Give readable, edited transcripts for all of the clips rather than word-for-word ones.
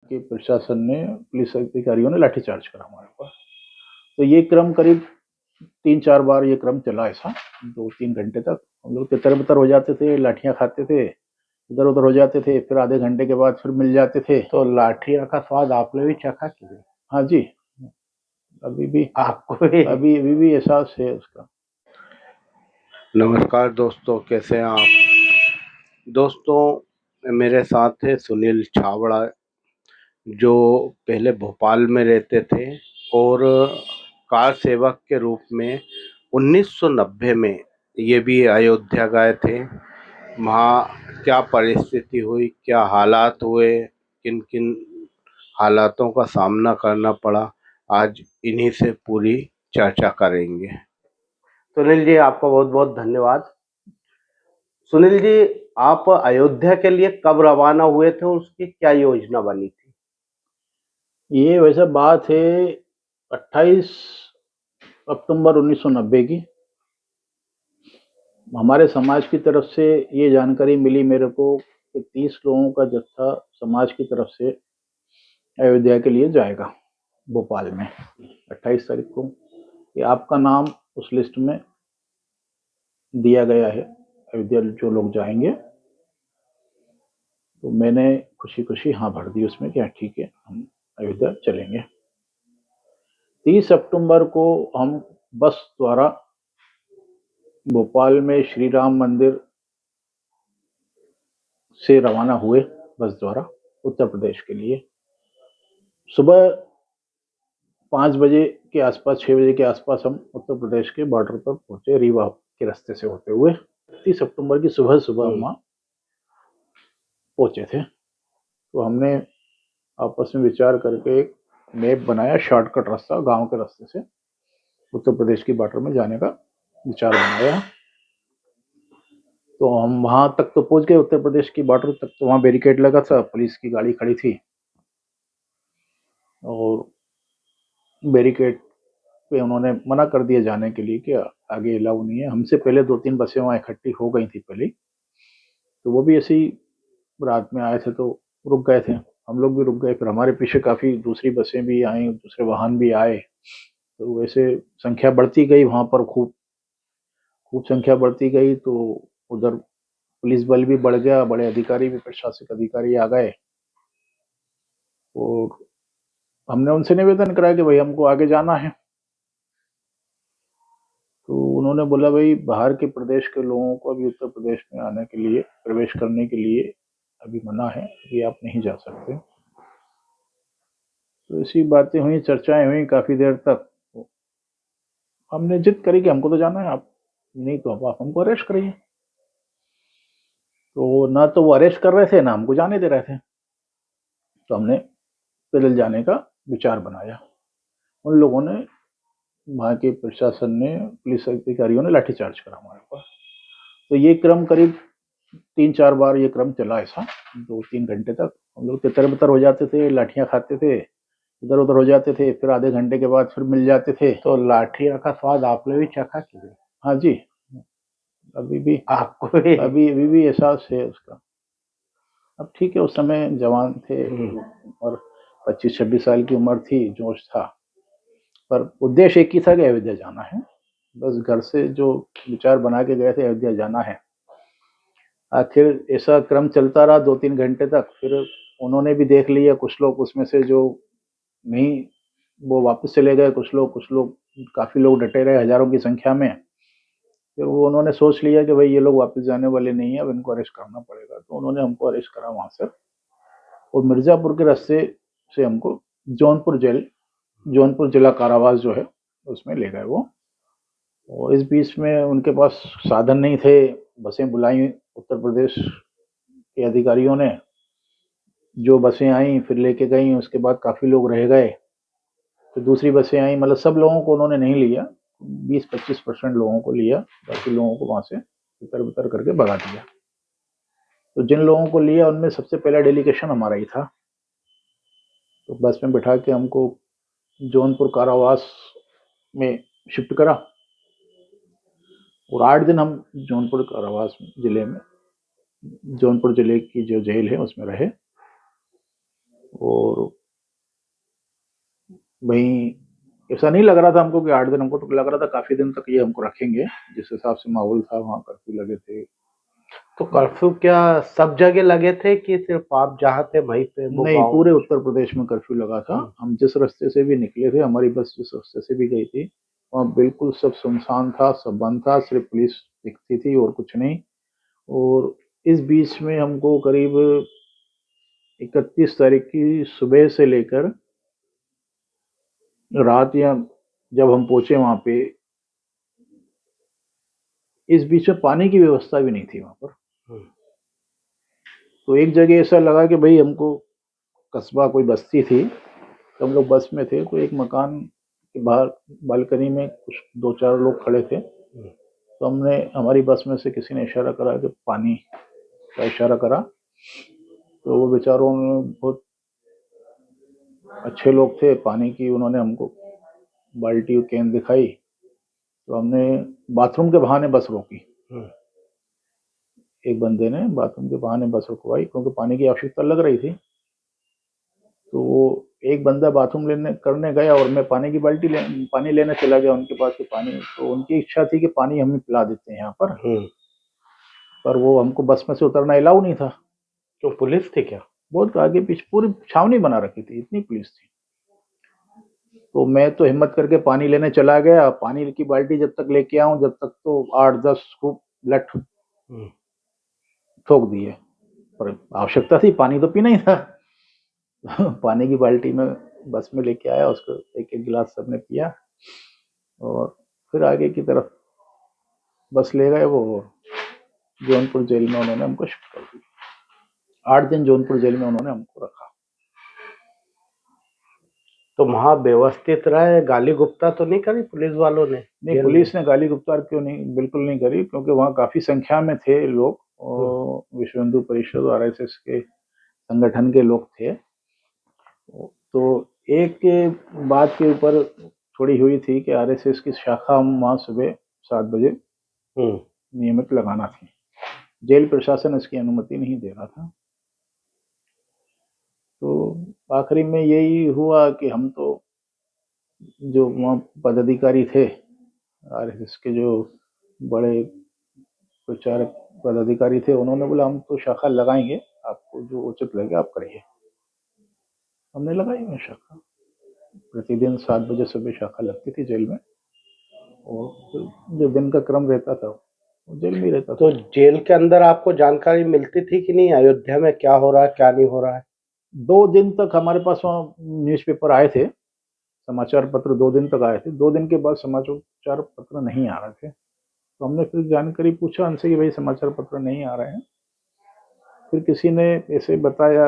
के प्रशासन ने, पुलिस अधिकारियों ने लाठीचार्ज करा हमारे ऊपर। तो ये क्रम करीब 3-4 बार ये क्रम चला ऐसा 2-3 घंटे तक। हम लोग तितर-बितर हो जाते थे, लाठियाँ खाते थे, इधर-उधर हो जाते थे, फिर आधे घंटे के बाद फिर मिल जाते थे। तो लाठियाँ का स्वाद आपने भी चखा कि नहीं? हाँ जी, अभी भी आपको भी? अभी भी एहसास है उसका। नमस्कार दोस्तों, कैसे हैं आप? दोस्तों, मेरे साथ है सुनील छाबड़ा, जो पहले भोपाल में रहते थे और कार सेवक के रूप में 1990 में ये भी अयोध्या गए थे। वहाँ क्या परिस्थिति हुई, क्या हालात हुए, किन किन हालातों का सामना करना पड़ा, आज इन्हीं से पूरी चर्चा करेंगे। सुनील जी, आपका बहुत बहुत धन्यवाद। सुनील जी, आप अयोध्या के लिए कब रवाना हुए थे और उसकी क्या योजना बनी थी? ये वैसे बात है 28 अक्टूबर 1990 की। हमारे समाज की तरफ से ये जानकारी मिली मेरे को कि 30 लोगों का जत्था समाज की तरफ से अयोध्या के लिए जाएगा भोपाल में 28 तारीख को। कि आपका नाम उस लिस्ट में दिया गया है, अयोध्या जो लोग जाएंगे। तो मैंने खुशी खुशी हाँ भर दी उसमें कि हाँ ठीक है, हम अयोध्या चलेंगे। 30 अक्टूबर को हम बस द्वारा भोपाल में श्री राम मंदिर से रवाना हुए, बस द्वारा उत्तर प्रदेश के लिए। सुबह 5 बजे के आसपास, 6 बजे के आसपास हम उत्तर प्रदेश के बॉर्डर पर पहुंचे, रीवा के रास्ते से होते हुए। 30 अक्टूबर की सुबह सुबह हम वहाँ पहुंचे थे। तो हमने आपस में विचार करके एक मैप बनाया, शॉर्टकट रास्ता गांव के रास्ते से उत्तर प्रदेश की बॉर्डर में जाने का विचार बनाया। तो हम वहां तक तो पहुंच गए, उत्तर प्रदेश की बॉर्डर तक। तो वहां बैरिकेड लगा था, पुलिस की गाड़ी खड़ी थी और बैरिकेड पे उन्होंने मना कर दिया जाने के लिए कि आगे अलाउ नहीं है। हमसे पहले 2-3 बसें वहाँ इकट्ठी हो गई थी पहले, तो वो भी ऐसे ही रात में आए थे तो रुक गए थे। हम लोग भी रुक गए, फिर हमारे पीछे काफ़ी दूसरी बसें भी आई, दूसरे वाहन भी आए। तो वैसे संख्या बढ़ती गई वहाँ पर, खूब खूब संख्या बढ़ती गई। तो उधर पुलिस बल भी बढ़ गया, बड़े अधिकारी भी, प्रशासनिक अधिकारी आ गए। और हमने उनसे निवेदन करा कि भाई हमको आगे जाना है। तो उन्होंने बोला भाई बाहर के प्रदेश के लोगों को अभी उत्तर प्रदेश में आने के लिए, प्रवेश करने के लिए अभी मना है, अभी आप नहीं जा सकते। तो ऐसी बातें हुई, चर्चाएं हुई काफ़ी देर तक। तो हमने जिद करी कि हमको तो जाना है, आप नहीं तो आप हमको अरेस्ट करिए। तो ना तो वो अरेस्ट कर रहे थे, ना हमको जाने दे रहे थे। तो हमने पैदल जाने का विचार बनाया। उन लोगों ने, वहाँ के प्रशासन ने, पुलिस अधिकारियों ने लाठीचार्ज करा हमारे ऊपर। तो ये क्रम करीब 3-4 बार ये क्रम चला ऐसा 2-3 घंटे तक। हम लोग तितर-बितर हो जाते थे, लाठियाँ खाते थे, इधर-उधर हो जाते थे, फिर आधे घंटे के बाद फिर मिल जाते थे। तो लाठियाँ का स्वाद आपने भी चखा कि नहीं? हाँ जी, अभी भी आपको भी? अभी भी एहसास है उसका। अब ठीक है, उस समय जवान थे और 25-26 साल की उम्र थी, जोश था। पर उद्देश्य एक ही था कि अयोध्या जाना है। बस घर से जो विचार बना के गए थे, अयोध्या जाना है। आखिर ऐसा क्रम चलता रहा 2-3 घंटे तक। फिर उन्होंने भी देख लिया, कुछ लोग उसमें से जो नहीं, वो वापस चले गए। कुछ लोग काफ़ी लोग डटे रहे, हज़ारों की संख्या में। फिर वो उन्होंने सोच लिया कि भाई ये लोग वापस जाने वाले नहीं है, अब इनको अरेस्ट करना पड़ेगा। तो उन्होंने हमको अरेस्ट करा वहाँ से, और मिर्ज़ापुर के रास्ते से हमको जौनपुर जिला कारावास जो है उसमें ले गए वो। और इस बीच में उनके पास साधन नहीं थे, बसें बुलाई उत्तर प्रदेश के अधिकारियों ने। जो बसें आई फिर लेके गई, उसके बाद काफ़ी लोग रह गए। फिर दूसरी बसें आई, मतलब सब लोगों को उन्होंने नहीं लिया, 20-25% लोगों को लिया, बाकी लोगों को वहाँ से उतर उतर करके भगा दिया। तो जिन लोगों को लिया उनमें सबसे पहला डेलीगेशन हमारा ही था। तो बस में बिठा के हमको जौनपुर कारावास में शिफ्ट करा, और 8 दिन हम जौनपुर कारावास जिले में, जौनपुर जिले की जो जेल है उसमें रहे। और वहीं ऐसा नहीं लग रहा था हमको कि 8 दिन, हमको तो लग रहा था काफी दिन तक ये हमको रखेंगे, जिस हिसाब से माहौल था वहाँ कर्फ्यू लगे थे। तो कर्फ्यू क्या सब जगह लगे थे कि सिर्फ आप जहाँ थे वहीं पे वो नहीं, गाँव? पूरे उत्तर प्रदेश में कर्फ्यू लगा था। हम जिस रास्ते से भी निकले थे, हमारी बस जिस रास्ते से भी गई थी, वहाँ बिल्कुल सब सुनसान था, सब बंद था, सिर्फ पुलिस दिखती थी और कुछ नहीं। और इस बीच में हमको करीब 31 तारीख की सुबह से लेकर रात, या जब हम पहुंचे वहां पे, इस बीच में पानी की व्यवस्था भी नहीं थी वहां पर। तो एक जगह ऐसा लगा कि भाई हमको, कस्बा कोई बस्ती थी, तो हम लोग बस में थे, तो एक मकान के बाहर बालकनी में कुछ 2-4 लोग खड़े थे। तो हमने, हमारी बस में से किसी ने इशारा करा कि पानी का इशारा करा, तो वो बेचारों ने, बहुत अच्छे लोग थे, पानी की उन्होंने हमको बाल्टी और कैन दिखाई। तो हमने बाथरूम के बहाने बस रोकी, एक बंदे ने बाथरूम के बहाने बस रुकवाई, क्योंकि पानी की आवश्यकता लग रही थी। तो वो एक बंदा बाथरूम लेने करने गया और मैं पानी लेने चला गया उनके पास से पानी। तो उनकी इच्छा थी कि पानी हमें पिला देते हैं यहाँ पर वो हमको बस में से उतरना अलाउ नहीं था। तो पुलिस थी क्या? बहुत आगे पीछे पूरी छावनी बना रखी थी, इतनी पुलिस थी। तो मैं तो हिम्मत करके पानी लेने चला गया। पानी की बाल्टी जब तक लेके आऊं, जब तक तो 8-10 खूब लठ ठोक दिए, पर आवश्यकता थी, पानी तो पीना ही था। पानी की बाल्टी में बस में लेके आया, उसको एक एक गिलास सबने पिया, और फिर आगे की तरफ बस ले गए वो। जौनपुर जेल में उन्होंने हमको शिफ्ट कर दिया। 8 दिन जौनपुर जेल में उन्होंने हमको रखा। तो वहाँ व्यवस्थित रहे, गाली गुप्ता तो नहीं करी पुलिस वालों ने? नहीं, पुलिस ने गाली गुप्तार क्यों नहीं, बिल्कुल नहीं करी, क्योंकि वहाँ काफी संख्या में थे लोग, और विश्व हिंदू परिषद और आरएसएस के संगठन के लोग थे। तो एक बात के ऊपर थोड़ी हुई थी कि आरएसएस की शाखा हम वहाँ सुबह 7 बजे नियमित लगाना थी। जेल प्रशासन इसकी अनुमति नहीं दे रहा था। तो आखिरी में यही हुआ कि हम तो, जो वहाँ पदाधिकारी थे आरएसएस के, जो बड़े प्रचारक पदाधिकारी थे, उन्होंने बोला हम तो शाखा लगाएंगे, आपको जो उचित लगे आप करिए। हमने लगाई में शाखा। प्रतिदिन 7 बजे सुबह शाखा लगती थी जेल में, और जो दिन का क्रम रहता था वो जेल में ही रहता था। तो जेल के अंदर आपको जानकारी मिलती थी कि नहीं, अयोध्या में क्या हो रहा है क्या नहीं हो रहा है? 2 दिन तक हमारे पास वहाँ न्यूज़पेपर आए थे, समाचार पत्र 2 दिन तक आए थे। 2 दिन के बाद समाचार पत्र नहीं आ रहे थे। तो हमने फिर जानकारी पूछा उनसे कि भाई समाचार पत्र नहीं आ रहे हैं। फिर किसी ने ऐसे बताया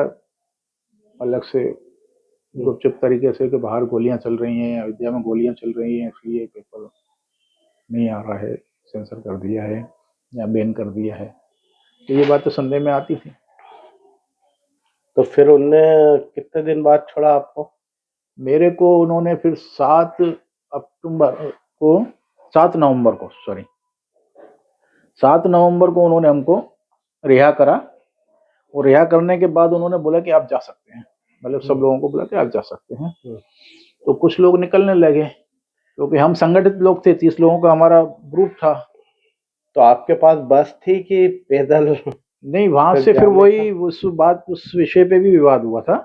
अलग से, गुपचुप तरीके से, कि बाहर गोलियां चल रही हैं, अयोध्या में गोलियां चल रही हैं, इसलिए पेपर नहीं आ रहा है, सेंसर कर दिया है या बैन कर दिया है। तो ये बात तो सुनने में आती थी। तो फिर उनने कितने दिन बाद छोड़ा आपको? मेरे को उन्होंने फिर 7 नवंबर को, सॉरी, 7 नवंबर को उन्होंने हमको रिहा करा। और रिहा करने के बाद उन्होंने बोला कि आप जा सकते हैं, मतलब सब लोगों को बोला कि आप जा सकते हैं। तो कुछ लोग निकलने लगे, क्योंकि हम संगठित लोग थे, 30 लोगों का हमारा ग्रुप था। तो आपके पास बस थी कि पैदल? नहीं, वहां से फिर वही उस विषय पे भी विवाद हुआ था।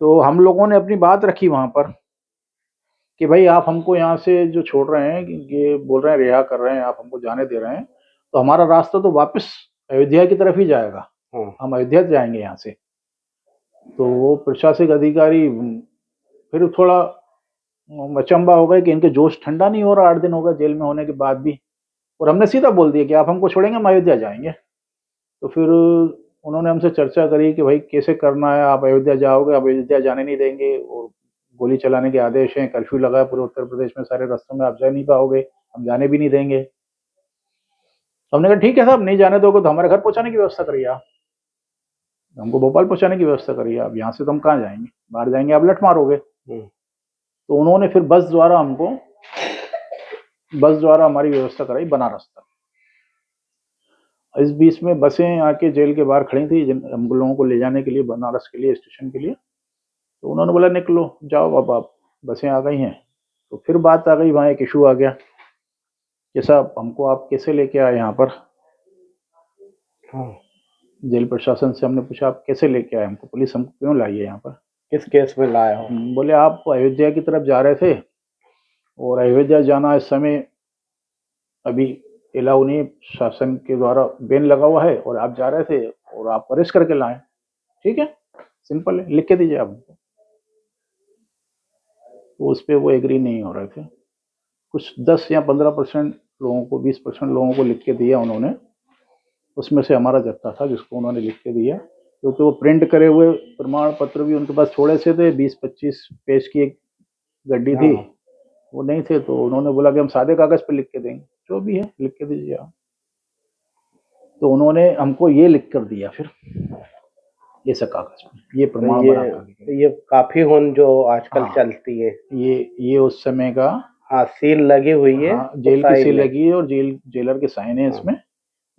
तो हम लोगों ने अपनी बात रखी वहां पर कि भाई आप हमको यहाँ से जो छोड़ रहे हैं, ये बोल रहे हैं रिहा कर रहे हैं, आप हमको जाने दे रहे हैं, तो हमारा रास्ता तो वापस अयोध्या की तरफ ही जाएगा, हम अयोध्या जाएंगे यहाँ से। तो वो प्रशासनिक अधिकारी फिर थोड़ा अचंबा हो गए कि इनके जोश ठंडा नहीं हो रहा 8 दिन हो गए जेल में होने के बाद भी। और हमने सीधा बोल दिया कि आप हमको छोड़ेंगे, हम अयोध्या जाएंगे। तो फिर उन्होंने हमसे चर्चा करी कि भाई कैसे करना है, आप अयोध्या जाओगे, आप अयोध्या जाने नहीं देंगे, और गोली चलाने के आदेश हैं, कर्फ्यू लगा है पूरे उत्तर प्रदेश में, सारे रास्तों में आप जा नहीं पाओगे, हम जाने भी नहीं देंगे। तो हमने कहा ठीक है साहब, नहीं जाने दोगे तो हमारे घर पहुंचाने की व्यवस्था करिए, आप हमको भोपाल पहुंचाने की व्यवस्था करिए, आप यहाँ से तो हम कहाँ जाएंगे, बाहर जाएंगे आप लठ मारोगे। तो उन्होंने फिर बस द्वारा हमारी व्यवस्था कराई बनारस तक। इस बीच में बसें आके जेल के बाहर खड़ी थी हम लोगों को ले जाने के लिए, बनारस के लिए, स्टेशन के लिए। उन्होंने बोला निकलो जाओ, अब आप बसें आ गई हैं। तो फिर बात आ गई, वहाँ एक इशू आ गया कि साहब हमको आप कैसे लेके आए यहाँ पर। हाँ। जेल प्रशासन से हमने पूछा आप कैसे लेके आए हमको, पुलिस हमको क्यों लाई है यहाँ पर। किस केस में लाया हो? बोले आप अयोध्या की तरफ जा रहे थे और अयोध्या जाना इस समय अभी अलाउ नहीं, शासन के द्वारा बैन लगा हुआ है, और आप जा रहे थे और आप अरेस्ट करके लाए। ठीक है, सिंपल है, लिख के दीजिए आप। तो उस पर वो एग्री नहीं हो रहे थे। कुछ 10 या 15% लोगों को, 20% लोगों को लिख के दिया उन्होंने। उसमें से हमारा जत्था था जिसको उन्होंने लिख के दिया, क्योंकि वो प्रिंट करे हुए प्रमाण पत्र भी उनके पास थोड़े से थे, 20-25 पेज की एक गड्डी थी, वो नहीं थे। तो उन्होंने बोला कि हम सादे कागज पे लिख के देंगे, जो भी है लिख के दीजिए आप। तो उन्होंने हमको ये लिख कर दिया फिर, ये सब कागज पे, ये प्रमाण बना कर ये काफी होन जो आजकल हाँ, चलती है, ये उस समय का। हाँ, सील लगी हुई है। हाँ, जेल की सील लगी है और जेलर के साइन है इसमें।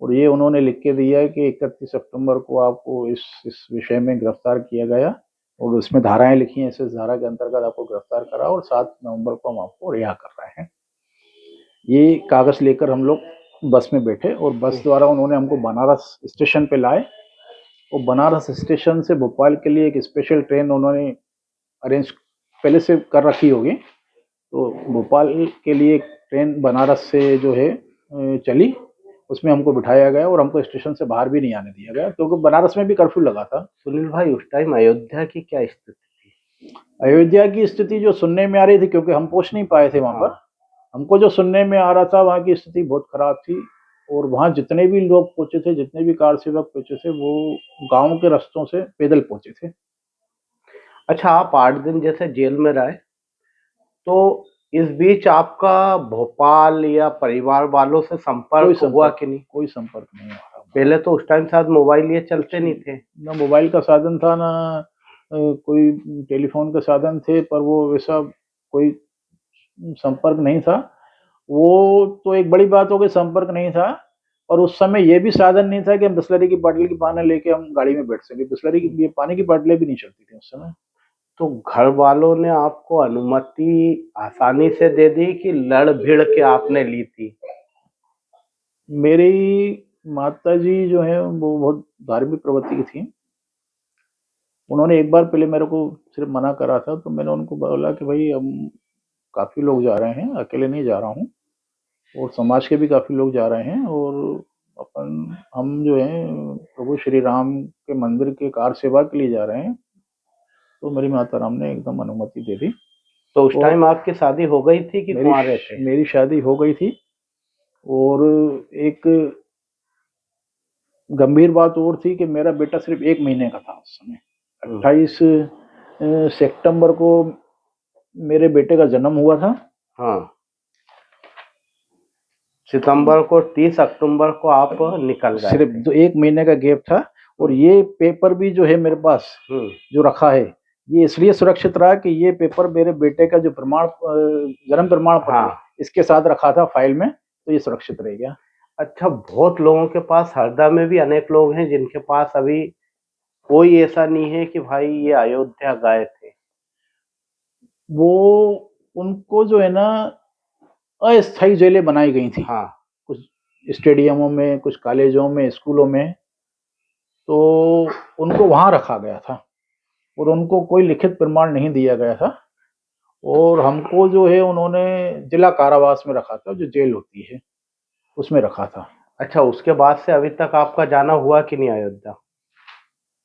और ये उन्होंने लिख के दिया है कि 31 अक्टूबर को आपको इस विषय में गिरफ्तार किया गया, और उसमें धाराएं लिखी हैं, इस धारा के अंतर्गत आपको गिरफ्तार करा, और 7 नवंबर को हम आपको रिहा कर रहे हैं। ये कागज लेकर हम लोग बस में बैठे, और बस द्वारा उन्होंने हमको बनारस स्टेशन पे लाए, और बनारस स्टेशन से भोपाल के लिए एक स्पेशल ट्रेन उन्होंने अरेंज पहले से कर रखी होगी। तो भोपाल के लिए एक ट्रेन बनारस से जो है चली, उसमें हमको बिठाया गया, और हमको स्टेशन से बाहर भी नहीं आने दिया गया, क्योंकि बनारस में भी कर्फ्यू लगा था। सुनील भाई, उस टाइम अयोध्या की क्या स्थिति थी? अयोध्या की स्थिति जो सुनने में आ रही थी, क्योंकि हम पहुंच नहीं पाए थे वहां पर, हमको जो सुनने में आ रहा था वहाँ की स्थिति बहुत खराब थी। और वहाँ जितने भी लोग पहुंचे थे, जितने भी कार सेवक पहुंचे थे, वो गांव के रास्तों से पैदल पहुंचे थे। अच्छा, आप 8 दिन जैसे जेल में रहे, तो इस बीच आपका भोपाल या परिवार वालों से संपर्क हुआ कि नहीं? कोई संपर्क नहीं हुआ। पहले तो उस टाइम शायद मोबाइल ये चलते नहीं थे। ना मोबाइल का साधन था, ना कोई टेलीफोन का साधन थे, पर वो वैसा कोई संपर्क नहीं था। वो तो एक बड़ी बात हो गई, संपर्क नहीं था। और उस समय ये भी साधन नहीं था कि हम बिस्लरी की बोतल की पानी लेके हम गाड़ी में बैठ सके। बिस्लरी की पानी की बोतलें भी नहीं चलती थी उस समय। तो घर वालों ने आपको अनुमति आसानी से दे दी कि लड़ भिड़ के आपने ली थी? मेरी माता जी जो है वो बहुत धार्मिक प्रवृत्ति की थी। उन्होंने एक बार पहले मेरे को सिर्फ मना करा था, तो मैंने उनको बोला कि भाई हम काफ़ी लोग जा रहे हैं, अकेले नहीं जा रहा हूँ, और समाज के भी काफ़ी लोग जा रहे हैं, और हम जो हैं प्रभु श्री राम के मंदिर के कार सेवा के लिए जा रहे हैं। तो मेरी माता राम ने एकदम अनुमति दे दी। तो उस टाइम आपकी शादी हो गई थी कि कुंवारे थे? मेरी शादी हो गई थी। और एक गंभीर बात और थी कि मेरा बेटा सिर्फ 1 महीने का था उस समय। 28 सितंबर को मेरे बेटे का जन्म हुआ था। हाँ, सितंबर को, 30 अक्टूबर को आप निकल गए। सिर्फ 1 महीने का गैप था। और ये पेपर भी जो है मेरे पास जो रखा है, ये इसलिए सुरक्षित रहा कि ये पेपर मेरे बेटे का जो जन्म प्रमाण पत्र इसके साथ रखा था फाइल में, तो ये सुरक्षित रह गया। अच्छा, बहुत लोगों के पास, हरदा में भी अनेक लोग हैं जिनके पास अभी कोई ऐसा नहीं है कि भाई ये अयोध्या गए थे। वो उनको जो है ना अस्थायी जेलें बनाई गई थी। हाँ, कुछ स्टेडियमों में, कुछ कॉलेजों में, स्कूलों में, तो उनको वहां रखा गया था, और उनको कोई लिखित प्रमाण नहीं दिया गया था। और हमको जो है उन्होंने जिला कारावास में रखा था, जो जेल होती है उसमें रखा था। अच्छा, उसके बाद से अभी तक आपका जाना हुआ कि नहीं अयोध्या?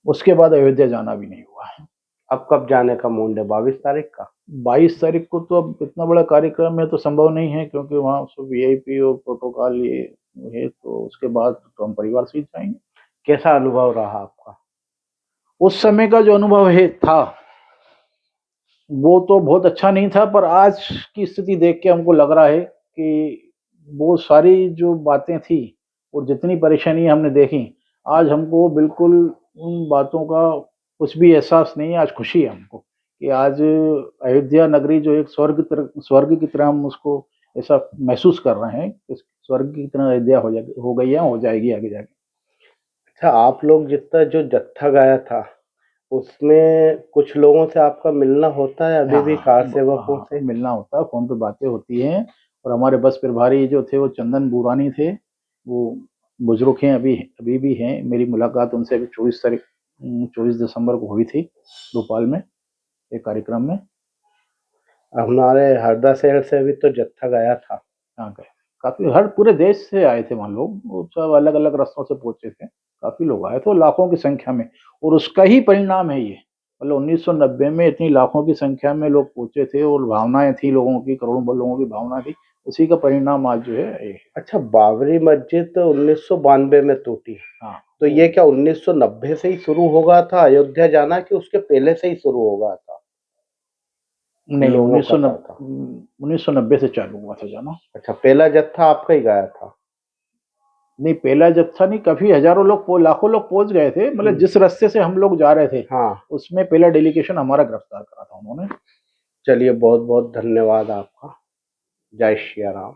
उसके बाद अयोध्या जाना भी नहीं हुआ है। अब कब जाने का मूड है? 22 तारीख का? 22 तारीख को तो अब इतना बड़ा कार्यक्रम है तो संभव नहीं है, क्योंकि वहाँ सब वीआईपी और प्रोटोकॉल ये है, तो उसके बाद तो हम परिवार से ही जाएंगे। कैसा अनुभव रहा आपका? उस समय का जो अनुभव था वो तो बहुत अच्छा नहीं था, पर आज की स्थिति देख के हमको लग रहा है कि वो सारी जो बातें थी और जितनी परेशानी हमने देखी, आज हमको बिल्कुल उन बातों का कुछ भी एहसास नहीं है। आज खुशी है हमको कि आज अयोध्या नगरी जो एक स्वर्ग की तरह हम उसको ऐसा महसूस कर रहे हैं कि स्वर्ग की तरह अयोध्या हो गई है, हो जाएगी आगे जाके। अच्छा, आप लोग जितना जो जत्था गया था, उसमें कुछ लोगों से आपका मिलना होता है अभी भी, हाँ, कार सेवकों हाँ, से? मिलना होता है, फोन पे बातें होती हैं। और हमारे बस प्रभारी जो थे वो चंदन बुरानी थे, वो बुजुर्ग हैं, अभी अभी भी हैं। मेरी मुलाकात उनसे अभी 24 दिसंबर को हुई थी भोपाल में एक कार्यक्रम में। हमारे हरदा शहर से भी तो जत्था गया था। हाँ गए, काफी हर पूरे देश से आए थे वहाँ लोग, वो सब अलग अलग रास्तों से पहुंचे थे, काफी लोग आए थे लाखों की संख्या में। और उसका ही परिणाम है ये, मतलब 1990 में इतनी लाखों की संख्या में लोग पहुंचे थे और भावनाएं थी लोगों की, करोड़ों लोगों की भावना थी, उसी का परिणाम आज जो है ये है। अच्छा, बाबरी मस्जिद 1992 में टूटी, हाँ, तो ये क्या 1990 से ही शुरू हो गया था अयोध्या जाना, कि उसके पहले से ही शुरू हो गया था नहीं, लोगों का था? 1990 से चालू हुआ था जाना। अच्छा, पहला जत्था आपका ही गया था? नहीं, पहला जत्था नहीं, काफी हजारों लोग लाखों लोग पहुंच गए थे, मतलब जिस रास्ते से हम लोग जा रहे थे हाँ। उसमें पहला डेलीगेशन हमारा गिरफ्तार करा था उन्होंने। चलिए, बहुत बहुत धन्यवाद आपका। जय श्री राम।